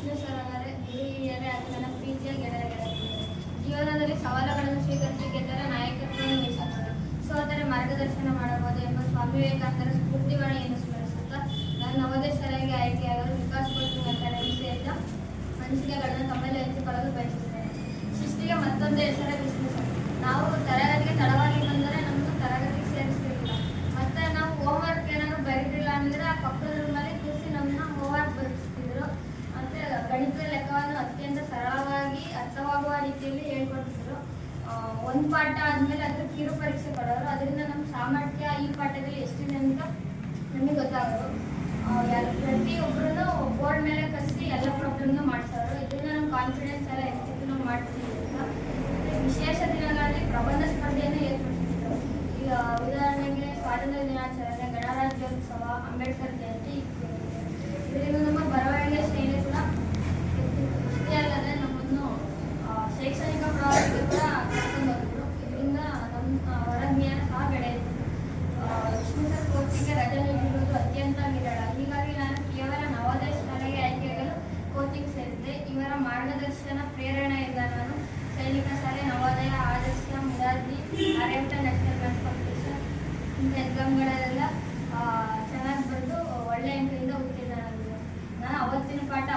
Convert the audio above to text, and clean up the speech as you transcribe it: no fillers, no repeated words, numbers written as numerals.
Vishnu sir ಅಂದರೆ ಗುರು ಹಿರಿಯರೇ ಹಾಗೂ ನನ್ನ ಪ್ರೀತಿಯ ಗೆಳೆಯರೇ. ಜೀವನದಲ್ಲಿ ಸವಾಲುಗಳನ್ನು ಸ್ವೀಕರಿಸಿ ಗೆದ್ದರೆ ನಾಯಕತ್ವವನ್ನು ವಹಿಸುತ್ತದೆ, ಸೋತರೆ ಮಾರ್ಗದರ್ಶನ ಮಾಡಬಹುದು ಎಂಬ ಸ್ವಾಮಿ ವಿವೇಕಾನಂದರ ಸ್ಫೂರ್ತಿವಾಣಿಯನ್ನು ಸ್ಮರಿಸುತ್ತಾ ನಾನು ನವೋದಯ ಶಾಲೆಗೆ ಆಯ್ಕೆಯಾಗಲು ವಿಕಾಸ್ ಕೋಚಿಂಗ್ ಅಕಾಡೆಮಿ ಸೇರಿದ ಅನಿಸಿಕೆಗಳನ್ನು ತಮ್ಮಲ್ಲಿ ಹಂಚಿಕೊಳ್ಳಲು ಬಯಸುತ್ತೇನೆ. ಶಿಸ್ತಿಗೆ ಮತ್ತೊಂದು ಹೆಸರೇ ವಿಷ್ಣು ಸರ್. ನಾವು ತರಗತಿಗೆ ತಡವಾಗಿ ಬಂದರೆ ನಮ್ಮನ್ನು ತರಗತಿಗೆ ಸೇರಿಸ್ತಿರಲಿಲ್ಲ. ಮತ್ತೆ ನಾವು ಹೋಮ್ವರ್ಕ್ ಏನಾದ್ರು ಬರೀತಿಲ್ಲ ಅಂದರೆ ಆ ಪಕ್ಕದ ರೂಮಲ್ಲಿ ಕೂರಿಸಿ ನಮ್ಮನ್ನ ಹೋಮ್ವರ್ಕ್ ಬರೆಸ್ತಿದ್ರು. ಮತ್ತು ಗಣಿತದ ಲೆಕ್ಕವನ್ನು ಅತ್ಯಂತ ಸರಳವಾಗಿ ಅರ್ಥವಾಗುವ ರೀತಿಯಲ್ಲಿ ಹೇಳ್ಕೊಡ್ತಿದ್ರು. ಒಂದು ಪಾಠ ಆದಮೇಲೆ ಅದ್ರ ಕಿರು ಪರೀಕ್ಷೆ ಕೊಡೋರು. ಅದರಿಂದ ನಮ್ಮ ಸಾಮರ್ಥ್ಯ ಈ ಪಾಠದಲ್ಲಿ ಎಷ್ಟಿದೆ ಅಂತ ನಮಗೆ ಗೊತ್ತಾಗೋದು. ಪ್ರತಿಯೊಬ್ಬರೂ ಬೋರ್ಡ್ ಮೇಲೆ ಕಲಿಸಿ ಎಲ್ಲ ಪ್ರಾಬ್ಲಮ್ನ ಮಾಡಿಸೋರು. ಇದರಿಂದ ನಮ್ಮ ಕಾನ್ಫಿಡೆನ್ಸ್ ಎಲ್ಲ ಹೆಚ್ಚಿತ್ತು, ನಾವು ಮಾಡ್ತೀವಿ ಅಂತ. ವಿಶೇಷ ದಿನಗಳಲ್ಲಿ ಪ್ರಬಂಧ ಸ್ಪರ್ಧೆಯನ್ನು ಏರ್ಪಡಿಸಿದ್ರು. ಈಗ ಉದಾಹರಣೆಗೆ ಸ್ವಾತಂತ್ರ್ಯ ದಿನಾಚರಣೆ, ಗಣರಾಜ್ಯೋತ್ಸವ, ಅಂಬೇಡ್ಕರ್ ಜಯಂತಿ. ಇದರಿಂದ ನಮ್ಮ ಬರವಣಿಗೆ ಶೈಲಿ ಕೂಡ ಇಷ್ಟೇ ಅಲ್ಲದೆ ನಮ್ಮನ್ನು ಶೈಕ್ಷಣಿಕ ಪ್ರವಾಸಕ್ಕೆ ಕೂಡ ಕರ್ಕೊಂಡು ಹೋಗಿದ್ರು. ಇದರಿಂದ ನಮ್ಮ ಹೊರಜ್ಞಾನ ಸಹ ಬೆಳೆಯಿತು. ವಿಷ್ಣು ಸರ್ ಕೋಚಿಂಗ್ಗೆ ರಜೆ ನೀಡಿರುವುದು ಅತ್ಯಂತ ವಿರಳ. ಹೀಗಾಗಿ ನಾನು ಕೇವಲ ನವೋದಯ ಶಾಲೆಗೆ ಆಯ್ಕೆಯಾಗಲು ಕೋಚಿಂಗ್ ಸೇರಿದ್ದೆ. ಇವರ ಮಾರ್ಗದರ್ಶನ ಪ್ರೇರಣೆಯಿಂದ ನಾನು ಸೈನಿಕ ಶಾಲೆ, Navodaya, Adarsha, Morarji, Aryabhata, national maths competition ಇಂಥ ಎಕ್ಸಾಮ್ಗಳಲ್ಲೆಲ್ಲ ಚೆನ್ನಾಗಿ ಬರೆದು ಒಳ್ಳೆಯ ಅಂಕದಿಂದ ಉತ್ತೀರ್ಣರಾಗಿದ್ದೆ. ನಾನು ಅವತ್ತಿನ ಪಾಠ